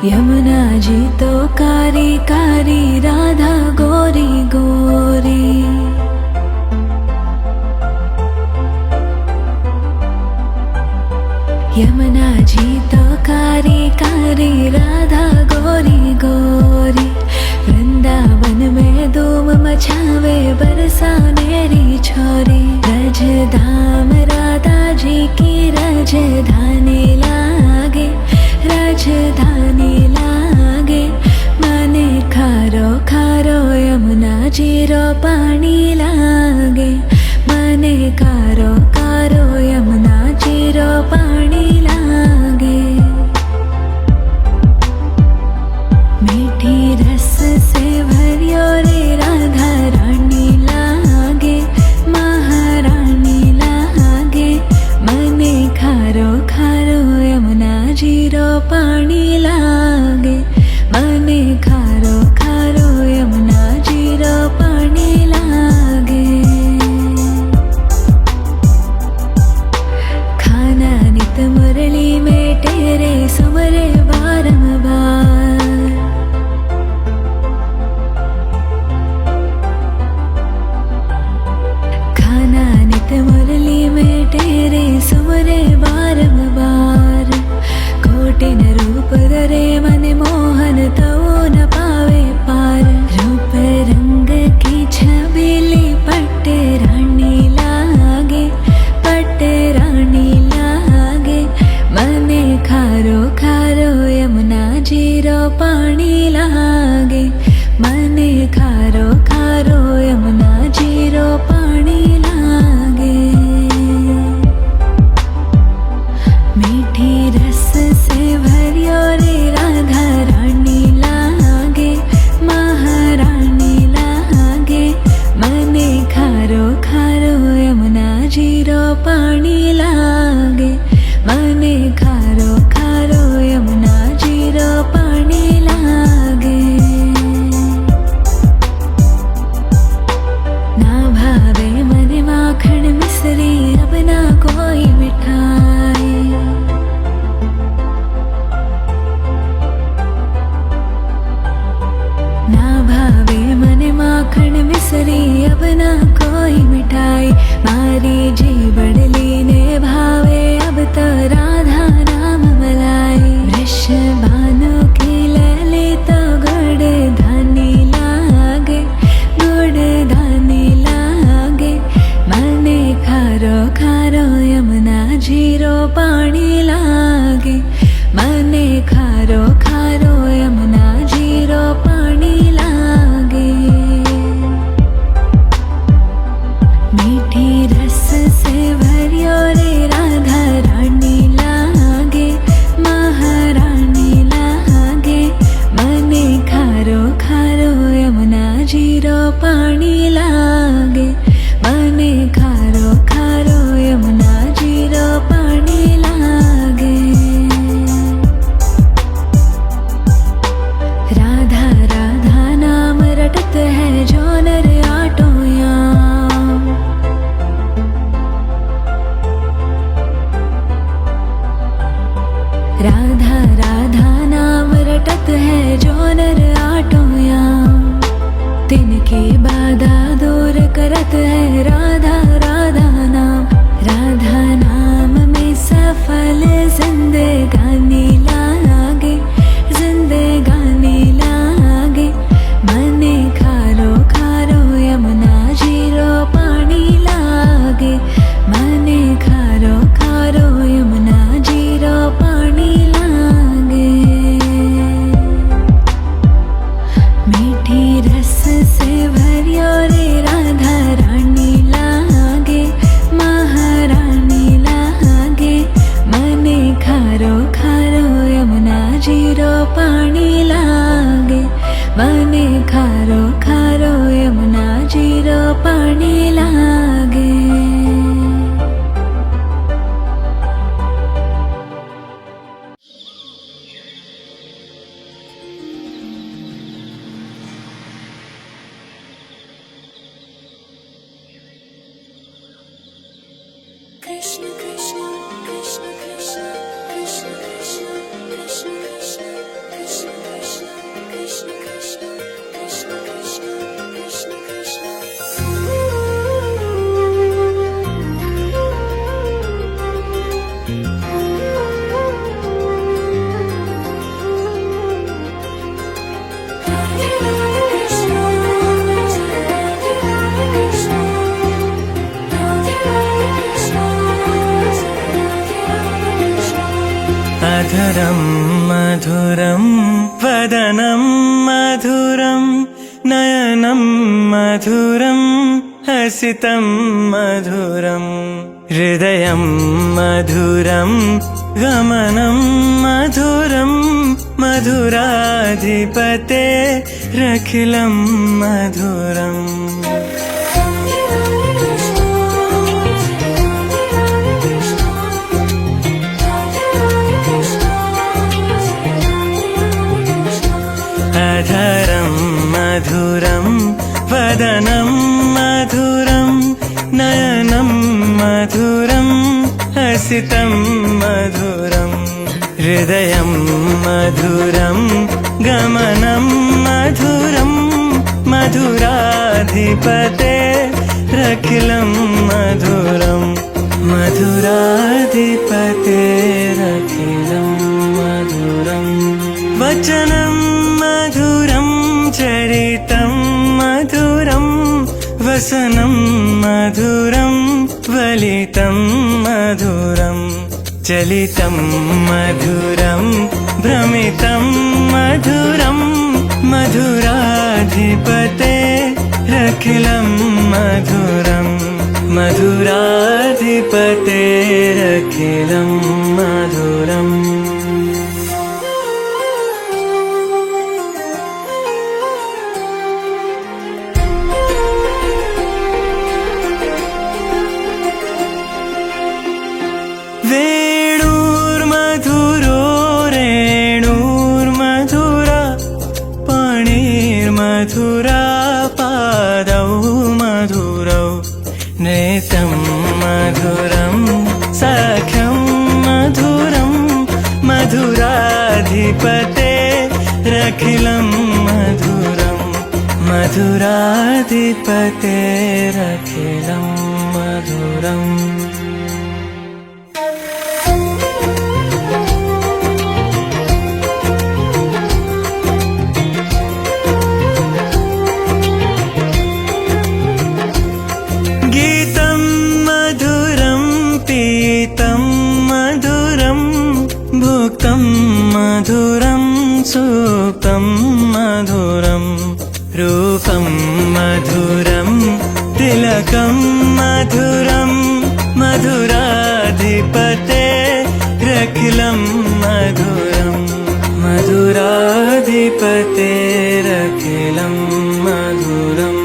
यमुना जी तो कारी कारी, राधा गोरी गोरी। यमुना जी तो कारी कारी, राधा गोरी गोरी। वृंदावन में धूम मचावे, बरसानेरी छोरी। रज धाम राधा जी की राजधानी लागे, राजधानी लागे। माने खारो खारो यमुना जी रो पानी लागे। माने खारो खारो यमुना जी रो पानी लागे। मीठी रस से भरियो रे राधा रानी लागे, महारानी लागे। मने खारो खारो यमुना जी रो पानी लागे। मने खारो खारो यमुना जी रो पानी लागे। खाना नित मुरली में तेरे सुमरे बारंबार। खाना नित मुरली में तेरे सुमरे बारंबार। कोटिन रूप धरे मन मोहन तो न पावे पार। रूप रंग की छबीली पट्टे रानी लागे, पट्टे रानी लागे। मने खारो खारो यमुना जी रो पानी लागे। मने खारो खारो यमुना जी रो पानी लागे। मीठी रस से भरियो रे राधा रानी लागे, महारानी लागे। मने खारो खारो यमुना जी रो पानी लागे। मने खारो खारो यमुना जी रो पानी लागे। ना भावे मने माखन मिश्री, अब ना कोई मिठाई। ना भावे मने माखन मिश्री, अब ना कोई मिठाई। मारी जी बड़ली ने भावे, अब तो राधा नाम मलाई। वृषभानु की लैली तो गुड़ धानी लागे, गुड़ धानी लागे। मने खारो खारो यमुना जी रो पानी लागे। मने खारो खारो यमुना जी रो पानी लागे। मीठी रस से भरियो रे राधा रानी लागे, महारानी लागे। मने खारो खारो यमुना जी रो पानी लागे। मने खारो खारो यमुना जी रो पानी लागे। राधा राधा नाम रटत है जो नर आटो याम। राधा राधा नाम रटत है जो नर आटो याम। तिनकी बाधा दूर करत है राधा राधा नाम। राधा नाम में सफल जिंदगानी लागे, जिंदगानी लागे। मने खारो खारो यमुना जी रो पानी लागे। मने खारो खारो यमुना जी रो पानी लागे। मीठी रस से भरियो रे राधा रानी लागे, महारानी लागे। मने खारो खारो यमुना जी रो पानी लागे। मने खारो खारो यमुना जी रो पानी लागे। कृष्ण कृष्ण कृष्ण कृष्ण कृष्ण कृष्ण कृष्ण कृष्ण कृष्ण स्वरं मधुरं वदनं मधुरं नयनं मधुरं हसितं मधुरं हृदयं मधुरं गमनं मधुरं मधुराधिपतेरखिलं मधुरम् अधरं मधुरं वदनं मधुरं नयनं मधुरं हसितं मधुरं हृदयं मधुरं गमनं मधुरं मधुराधिपतेरखिलं मधुरं मधुराधिपतेरखिलं मधुरम् वचनं मधुरं चरितं मधुरं वसनं मधुरं वलितं मधुरं चलितं मधुरं भ्रमितं मधुरं मधुराधिपतेरखिलं मधुरं मधुराधिपतेरखिलं मधुरम् वेणुर्मधुरो रेणुर्मधुरा पाणिर्मधुरा पादौ मधुरौ नेतं मधुरं सख्यं मधुरं मधुराधिपतेरखिलं मधुरं मधुराधिपतेरखिलं मधुरम् गीतं मधुरं पीतं मधुरं भुक्तं मधुरं सुप्तं मधुरं रूपं मधुरं तिलकं मधुरं मधुराधिपतेरखिलं मधुरं मधुराधिपतेरखिलं मधुरम्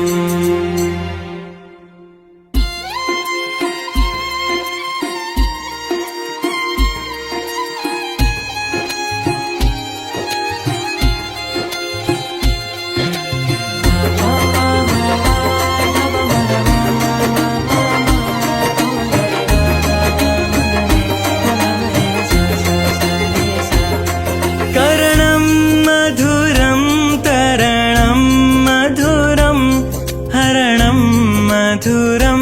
करणं मधुरं तरणं मधुरं हरणं मधुरं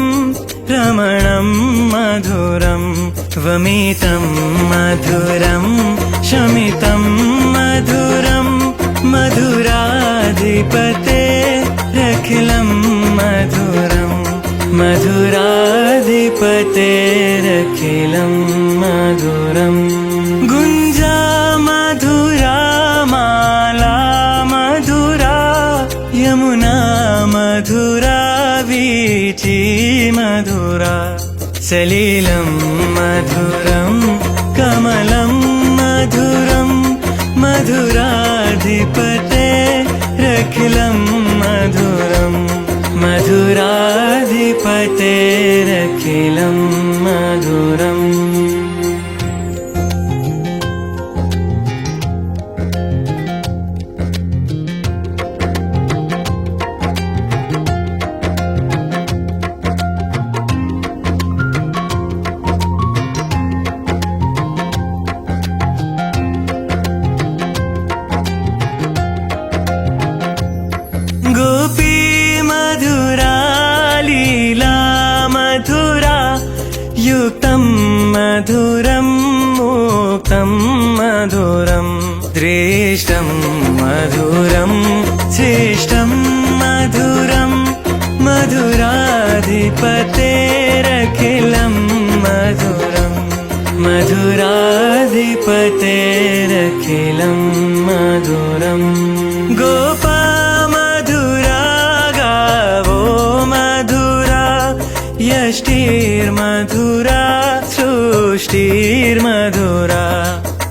रमणं मधुरं वमितं मधुरं शमितं मधुरं मधुराधिपतेरखिलं मधुरं मधुराधिपतेरखिलं मधुरम् गुञ्जा मधुरा माला मधुरा यमुना मधुरा वीची मधुरा सलिलं मधुरं कमलं मधुरं मधुराधिपतेरखिलं मधुरं मधुराधिपतेरखिलं मधुरम् गोपी मधुरा लीला मधुरा युक्तं मधुरं मुक्तं मधुरं दृष्टं मधुरं श्रेष्ठं मधुरं मधुराधिपतेरखिलं मधुरं मधुरा गोपामधुराधिपतेरखिलं मधुरम् गोपामधुरा गावो मधुरा यष्टिर्मधुरा सृष्टिर्मधुरा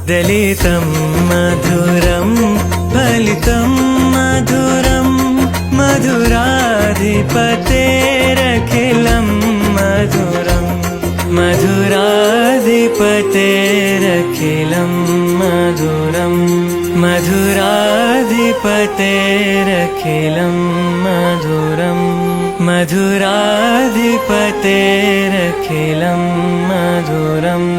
दलितं मधुरं फलितं मधुरं मधुराधिपतेरखिलं मधुरम् मधुराधिपतेरखिलं मधुरम् मधुराधिपतेरखिलं मधुरम् मधुराधिपतेरखिलं मधुरम्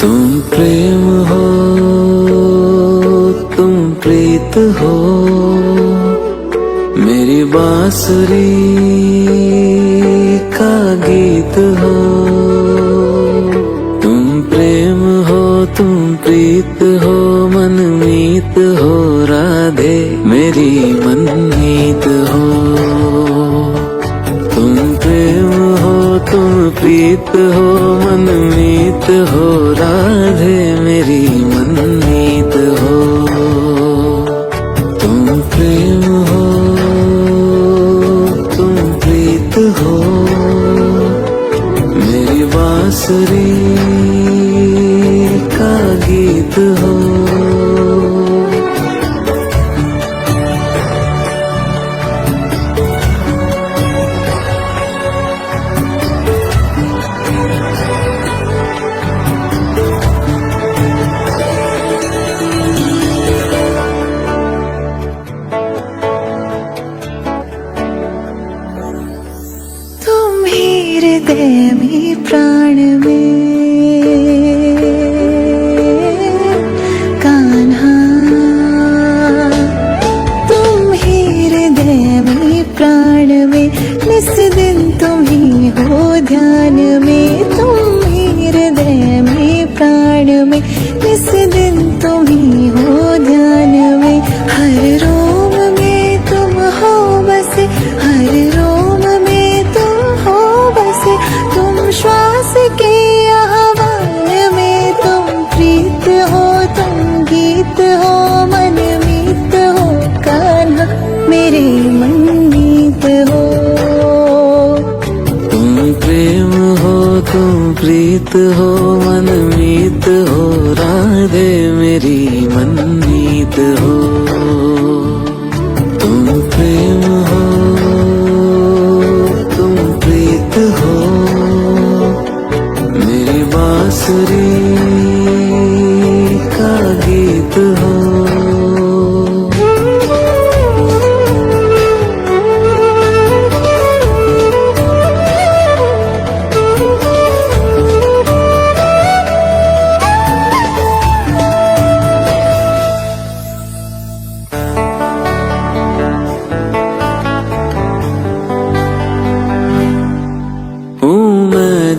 तुम प्रेम हो, तुम प्रीत हो, मेरी बांसुरी का गीत हो। तुम प्रेम हो, तुम प्रीत हो, मनमीत हो, राधे मेरी मनमीत हो। तुम प्रेम हो, तुम प्रीत हो, मनमीत हो, राधे मेरी मनमीत हो। तुम प्रेम हो, तुम प्रीत हो, मेरी बांसुरी का गीत हो। हृदय में प्राण में कान्हा, तुम ही हृदय में प्राण में, निस दिन तुम ही हो ध्यान में। तुम ही हृदय में प्राण में, निस दिन तुम ही हो ध्यान में। हर रोम में तुम हो बसे, हर रोम में तुम हो बसे। तुम श्वास के आह्वान में, तुम प्रीत हो, तुम गीत हो, मनमीत हो, कान्हा मेरे मनमीत हो। तुम प्रेम हो, तुम प्रीत हो, मनमीत हो, राधे मेरी मनमीत हो। तुम प्रेम हो, तुम प्रीत हो, मेरी बांसुरी का गीत हो।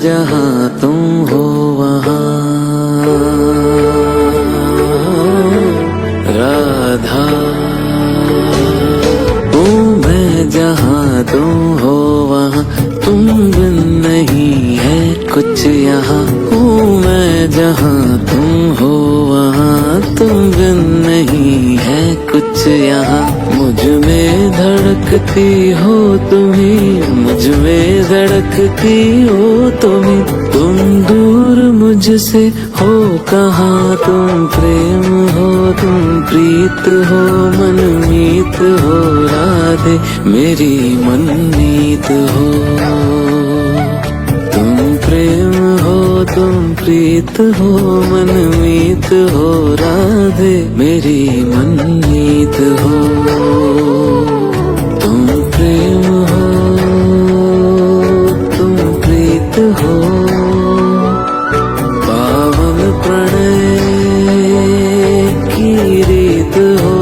जहाँ तुम हो वहाँ राधा हूँ मैं, जहाँ तुम हो वहाँ तुम बिन नहीं है कुछ यहाँ। हूँ मैं जहाँ तुम हो वहाँ तुम बिन नहीं है कुछ यहाँ। मुझ में धड़कती हो तुम्ही, मुझ में धड़कती हो तुम्ही, तुम दूर मुझसे हो कहाँ। तुम प्रेम हो, तुम प्रीत हो, मनमीत हो, राधे मेरी मनमीत हो। तुम प्रेम हो, तुम प्रीत हो, मनमीत हो, राधे मेरी मनमीत हो। तुम प्रेम हो, तुम प्रीत हो, पावन प्रणय की रीत हो।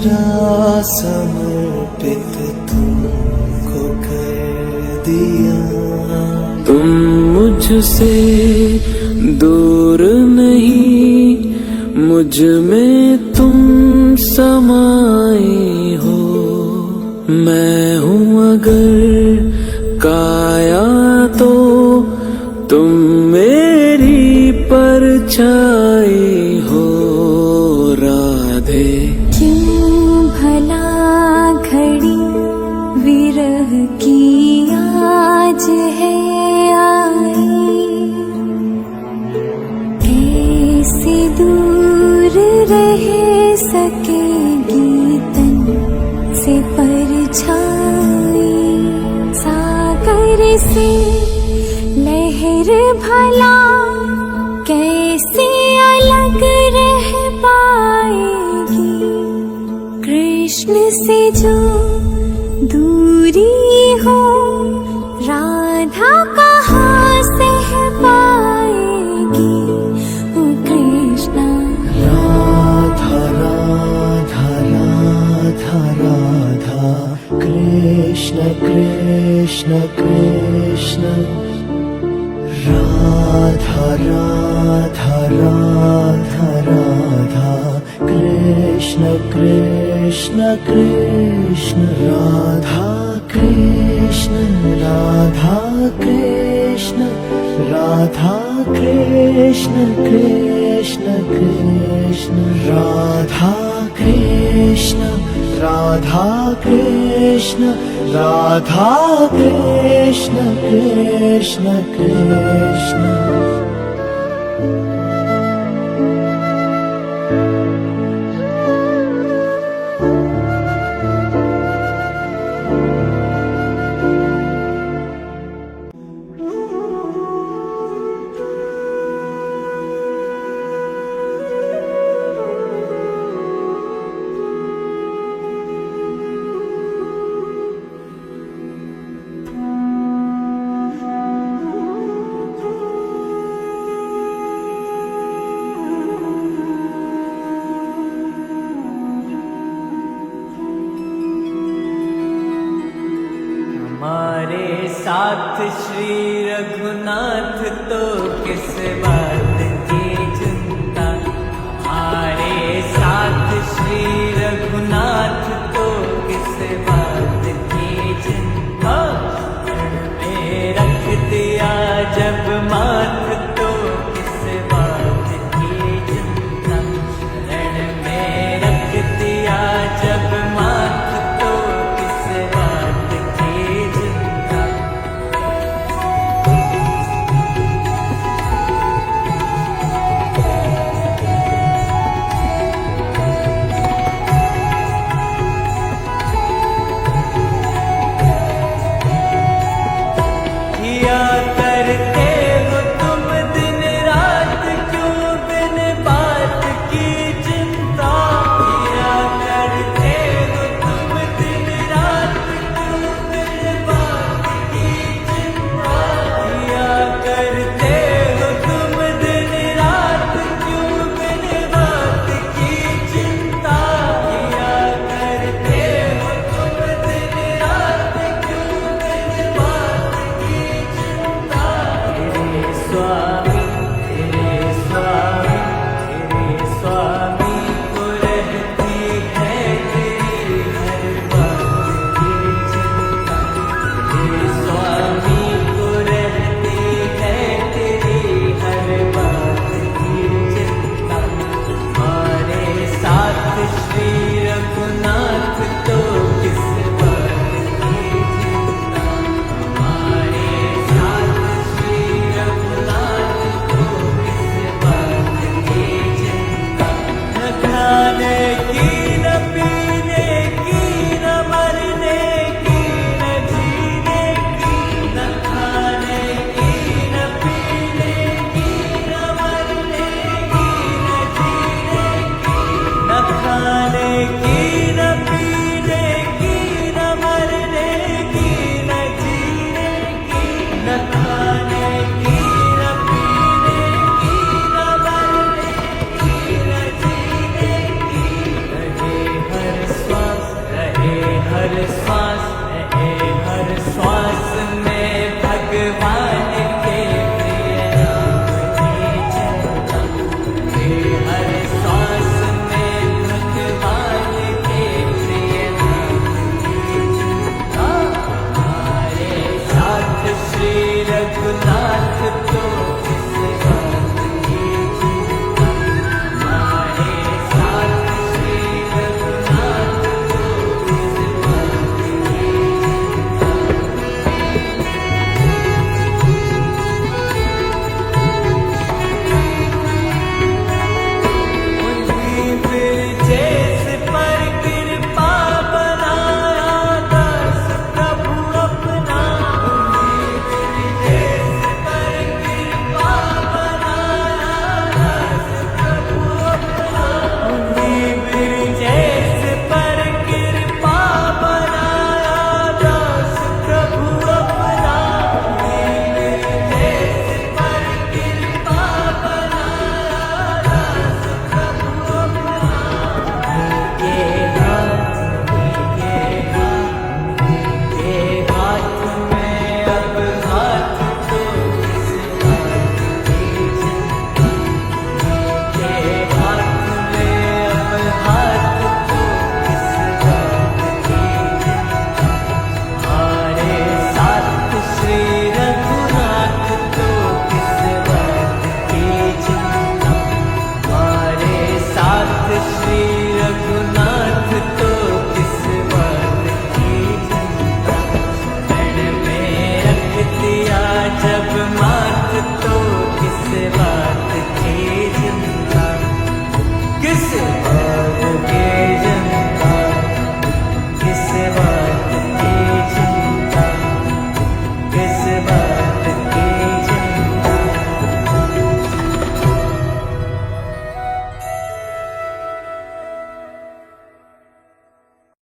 मेरा समर्पित तुमको कर दिया। तुम मुझसे दूर नहीं, मुझ में तुम समाए हो। मैं हूँ अगर काया तो तुम मेरी परछाई हो। राधे क्यों भला घड़ी विरह की आज है आई, कैसे दूर रह सकेगी तन से परछाई। सागर से लहर भला कैसे अलग रह पाएगी। कृष्ण से जो दूरी हो राधा कहाँ सह पाएगी। ओ कृष्णा राधा राधा राधा राधा, कृष्ण कृष्ण कृष्ण। राधा राधा राधा राधा, कृष्ण कृष्ण कृष्ण। राधा कृष्ण राधा कृष्ण, राधा कृष्ण कृष्ण कृष्ण। राधा कृष्ण राधा कृष्ण, राधा कृष्ण कृष्ण कृष्ण। हमारे साथ श्री रघुनाथ तो किस बात